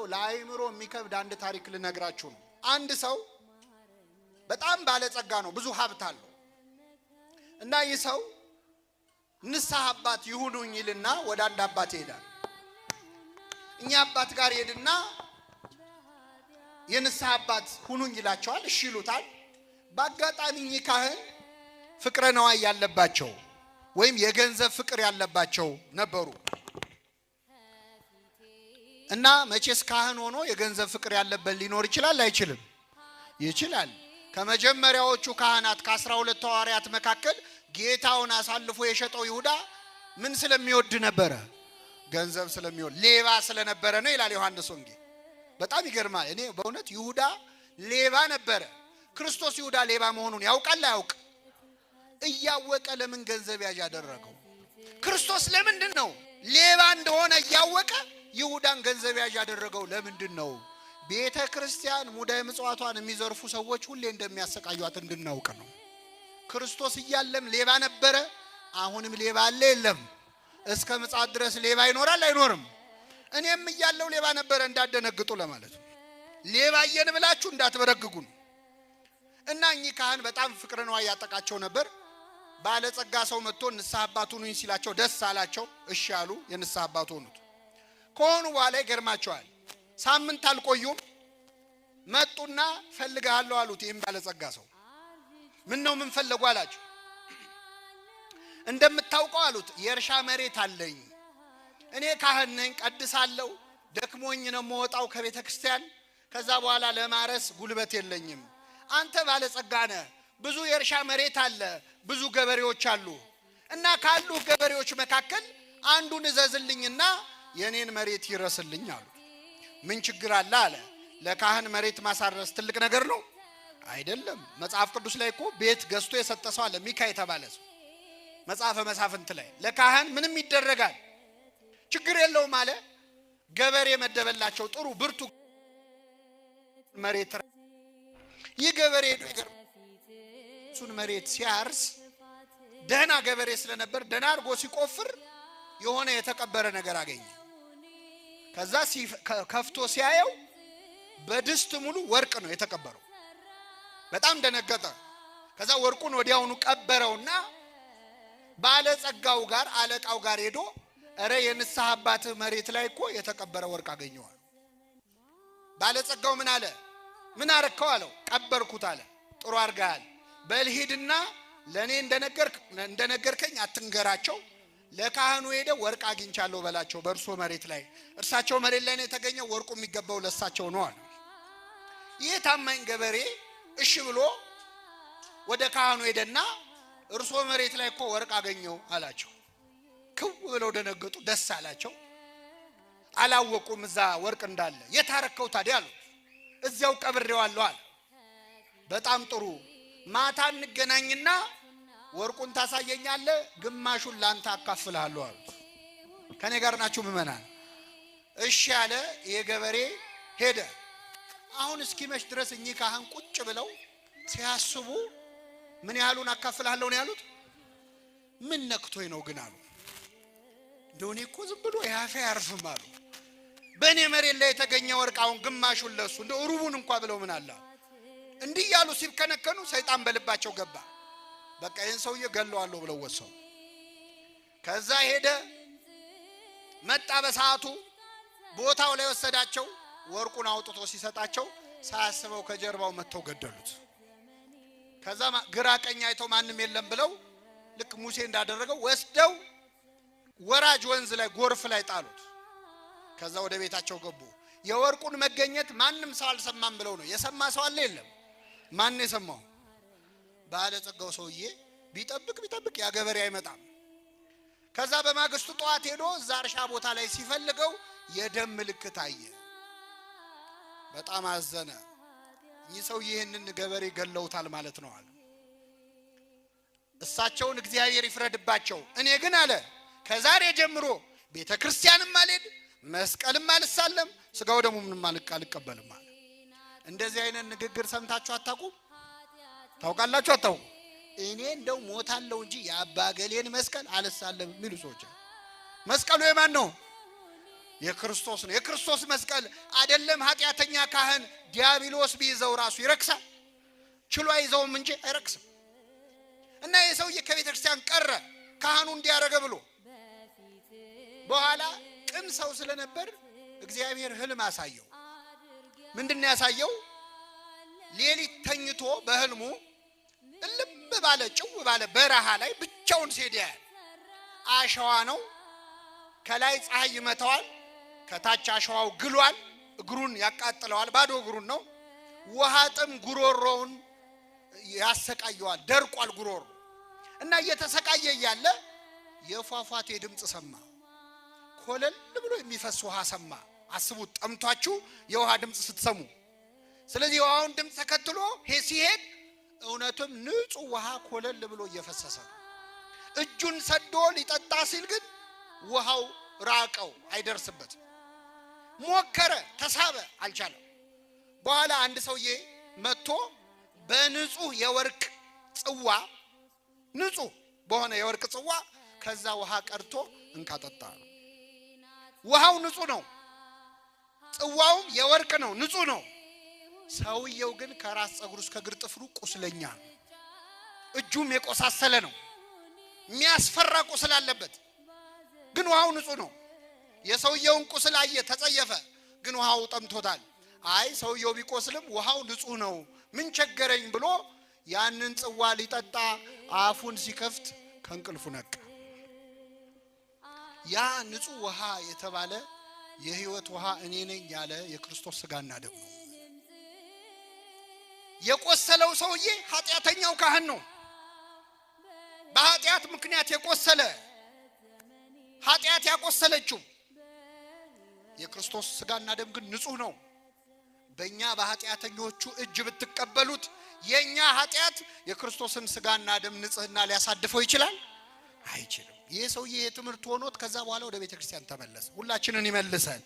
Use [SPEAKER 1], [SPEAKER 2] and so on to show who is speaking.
[SPEAKER 1] ለአይምሮ የሚከብድ አንድ ታሪክ ልነግራችሁ ነው። አንድ ሰው በጣም ባለጸጋ ነው፣ ብዙ ሀብት አለው እና ይህ ሰው ንስሐ አባት ይሁኑኝ ይልና ወደ አንድ አባት ይሄዳል። እኛ አባት ጋር ይሄድና የንስሐ አባት ሁኑኝ ይላቸዋል። እሺ ይሉታል። በአጋጣሚ እኚህ ካህን ፍቅረ ነዋይ ያለባቸው ወይም የገንዘብ ፍቅር ያለባቸው ነበሩ እና መቼስ ካህን ሆኖ የገንዘብ ፍቅር ያለበት ሊኖር ይችላል አይችልም? ይችላል። ከመጀመሪያዎቹ ካህናት ከ12 ሐዋርያት መካከል ጌታውን አሳልፎ የሸጠው ይሁዳ ምን ስለሚወድ ነበረ? ገንዘብ ስለሚወድ፣ ሌባ ስለነበረ ነው ይላል ዮሐንስ ወንጌል። በጣም ይገርማል። እኔ በእውነት ይሁዳ ሌባ ነበረ። ክርስቶስ ይሁዳ ሌባ መሆኑን ያውቃል አያውቅ? እያወቀ ለምን ገንዘብ ያዥ ያደረገው? ክርስቶስ ለምንድን ነው ሌባ እንደሆነ እያወቀ ይሁዳን ገንዘብ ያዥ ያደረገው? ለምንድን ነው? ቤተ ክርስቲያን ሙዳየ ምጽዋቷን የሚዘርፉ ሰዎች ሁሌ እንደሚያሰቃዩት እንድናውቅ ነው። ክርስቶስ እያለም ሌባ ነበረ፣ አሁንም ሌባ አለ የለም? እስከ ምጽአት ድረስ ሌባ ይኖራል አይኖርም? እኔም እያለው ሌባ ነበረ እንዳደነግጡ ለማለት ነው። ሌባ እየን ብላችሁ እንዳትበረግጉ ነው። እና እኚህ ካህን በጣም ፍቅረ ነዋይ ያጠቃቸው ነበር። ባለጸጋ ሰው መጥቶ ንስሐ አባት ሁኑኝ ሲላቸው ደስ አላቸው። እሺ አሉ። የንስሐ አባት ሆኑት። ከሆኑ በኋላ ይገርማቸዋል። ሳምንት አልቆዩም። መጡና ፈልጋለሁ አሉት። ይህም ባለጸጋ ሰው ምን ነው ምን ፈለጉ አላቸው። እንደምታውቀው አሉት የእርሻ መሬት አለኝ፣ እኔ ካህን ነኝ፣ ቀድሳለሁ፣ ደክሞኝ ነው የምወጣው ከቤተ ክርስቲያን። ከዛ በኋላ ለማረስ ጉልበት የለኝም። አንተ ባለጸጋ ነህ፣ ብዙ የእርሻ መሬት አለ፣ ብዙ ገበሬዎች አሉ እና ካሉ ገበሬዎች መካከል አንዱን እዘዝልኝና የኔን መሬት ይረስልኝ አሉ። ምን ችግር አለ አለ። ለካህን መሬት ማሳረስ ትልቅ ነገር ነው አይደለም? መጽሐፍ ቅዱስ ላይ እኮ ቤት ገዝቶ የሰጠ ሰው አለ፣ ሚካ የተባለ ሰው። መጽሐፈ መሳፍንት ላይ ለካህን ምንም ይደረጋል፣ ችግር የለውም አለ። ገበሬ መደበላቸው፣ ጥሩ ብርቱ መሬት። ይህ ገበሬ እሱን መሬት ሲያርስ ደህና ገበሬ ስለነበር ደህና አድርጎ ሲቆፍር የሆነ የተቀበረ ነገር አገኘ። ከዛ ከፍቶ ሲያየው በድስት ሙሉ ወርቅ ነው የተቀበረው። በጣም ደነገጠ። ከዛ ወርቁን ወዲያውኑ ቀበረውና ባለጸጋው ጋር አለቃው ጋር ሄዶ እረ የንስሐ አባት መሬት ላይ እኮ የተቀበረ ወርቅ አገኘዋል። ባለጸጋው ምን አለ? ምን አረከው አለው። ቀበርኩት አለ። ጥሩ አድርገሃል። በልሂድና ለኔ እንደነገርከኝ አትንገራቸው፣ ለካህኑ ሄደ ወርቅ አግኝቻለሁ በላቸው። በእርሶ መሬት ላይ እርሳቸው መሬት ላይ ነው የተገኘው፣ ወርቁ የሚገባው ለሳቸው ነው አለ። ይህ ታማኝ ገበሬ እሺ ብሎ ወደ ካህኑ ሄደና እርሶ መሬት ላይ እኮ ወርቅ አገኘው አላቸው። ክው ብለው ደነገጡ፣ ደስ አላቸው። አላወቁም እዛ ወርቅ እንዳለ። የታረከው ታዲያ አሉት። እዚያው ቀብሬዋለሁ አለ። በጣም ጥሩ፣ ማታ እንገናኝና ወርቁን ታሳየኛለህ፣ ግማሹን ላንተ አካፍልሃለሁ አሉት። ከኔ ጋር ናችሁ ምእመናን? እሺ አለ። ይሄ ገበሬ ሄደ። አሁን እስኪመሽ ድረስ እኚህ ካህን ቁጭ ብለው ሲያስቡ ምን ያህሉን አካፍልሃለሁ ነው ያሉት? ምን ነክቶኝ ነው ግን አሉ። እንደውኔ እኮ ዝም ብሎ ያፌ ያርፍም አሉ። በእኔ መሬት ላይ የተገኘ ወርቅ አሁን ግማሹን ለሱ እንደው ሩቡን እንኳን ብለው ምን አላ እንዲህ ያሉ ሲከነከኑ ሰይጣን በልባቸው ገባ። በቃ ይህን ሰውዬ ገለዋለሁ ብለው ወሰኑ። ከዛ ሄደ መጣ። በሰዓቱ ቦታው ላይ ወሰዳቸው። ወርቁን አውጥቶ ሲሰጣቸው ሳያስበው ከጀርባው መተው ገደሉት። ከዛ ግራ ቀኝ አይተው ማንም የለም ብለው ልክ ሙሴ እንዳደረገው ወስደው ወራጅ ወንዝ ላይ ጎርፍ ላይ ጣሉት። ከዛ ወደ ቤታቸው ገቡ። የወርቁን መገኘት ማንም ሰው አልሰማም ብለው ነው። የሰማ ሰው አለ የለም? ማን የሰማው? ባለጸጋው ሰውዬ ቢጠብቅ ያ ገበሬ አይመጣም። ከዛ በማግስቱ ጠዋት ሄዶ እዛ እርሻ ቦታ ላይ ሲፈልገው የደም ምልክት አየ። በጣም አዘነ። ይህ ሰው ይህንን ገበሬ ገለውታል ማለት ነው አለ። እሳቸውን እግዚአብሔር ይፍረድባቸው። እኔ ግን አለ ከዛሬ ጀምሮ ቤተ ክርስቲያንም አልሄድ፣ መስቀልም አልሳለም፣ ስጋው ደግሞ ምንም አልቀበልም አለ። እንደዚህ አይነት ንግግር ሰምታችሁ አታውቁም? ታውቃላችሁ አታውቁ? እኔ እንደው ሞታለሁ እንጂ የአባ ገሌን መስቀል አልሳለም የሚሉ ሰዎች። መስቀሉ የማን ነው? የክርስቶስ ነው። የክርስቶስ መስቀል አይደለም ኃጢአተኛ ካህን ዲያብሎስ ቢይዘው ራሱ ይረክሳል። ችሎ አይዘውም እንጂ አይረክስም። እና የሰውዬ ከቤተ ክርስቲያን ቀረ ካህኑ እንዲያረገ ብሎ በኋላ ቅን ሰው ስለነበር እግዚአብሔር ህልም አሳየው። ምንድነው ያሳየው? ሌሊት ተኝቶ በህልሙ እልም ባለ ጭው ባለ በረሃ ላይ ብቻውን ሲሄድ ያያል። አሸዋ ነው፣ ከላይ ፀሐይ ይመታዋል፣ ከታች አሸዋው ግሏል፣ እግሩን ያቃጥለዋል፣ ባዶ እግሩን ነው። ውሃ ጥም ጉሮሮውን ያሰቃየዋል፣ ደርቋል ጉሮሮ። እና እየተሰቃየ ያለ የፏፏቴ ድምጽ ሰማ። ኮለል ብሎ የሚፈስ ውሃ ሰማ። አስቡት ጠምቷችሁ የውሃ ድምጽ ስትሰሙ። ስለዚህ የውሃውን ድምጽ ተከትሎ ሲሄድ እውነትም ንጹህ ውሃ ኮለል ብሎ እየፈሰሰ ነው። እጁን ሰዶ ሊጠጣ ሲል ግን ውሃው ራቀው፣ አይደርስበት። ሞከረ፣ ተሳበ፣ አልቻለም። በኋላ አንድ ሰውዬ መጥቶ በንጹህ የወርቅ ጽዋ፣ ንጹህ በሆነ የወርቅ ጽዋ ከዛ ውሃ ቀርቶ እንካጠጣ ነው። ውሃው ንጹህ ነው፣ ጽዋውም የወርቅ ነው፣ ንጹህ ነው። ሰውየው ግን ከራስ ፀጉር እስከ እግር ጥፍሩ ቁስለኛ ነው። እጁም የቆሳሰለ ነው፣ የሚያስፈራ ቁስል አለበት። ግን ውሃው ንጹህ ነው። የሰውየውን ቁስል አየ፣ ተጸየፈ። ግን ውሃው ጠምቶታል። አይ ሰውየው ቢቆስልም ውሃው ንጹህ ነው፣ ምን ቸገረኝ ብሎ ያንን ጽዋ ሊጠጣ አፉን ሲከፍት ከእንቅልፉ ነቃ። ያ ንጹህ ውሃ የተባለ የህይወት ውሃ እኔ ነኝ ያለ የክርስቶስ ሥጋና ደም ነው። የቆሰለው ሰውዬ ኃጢአተኛው ካህን ነው። በኃጢአት ምክንያት የቆሰለ ኃጢአት ያቆሰለችው የክርስቶስ ሥጋና ደም ግን ንጹህ ነው። በእኛ በኃጢአተኞቹ እጅ ብትቀበሉት የኛ ኃጢአት የክርስቶስን ሥጋና ደም ንጽህና ሊያሳድፈው ይችላል? አይችልም። ይህ ሰውዬ የትምህርት ሆኖት ከዛ በኋላ ወደ ቤተ ክርስቲያን ተመለሰ። ሁላችንን ይመልሰን።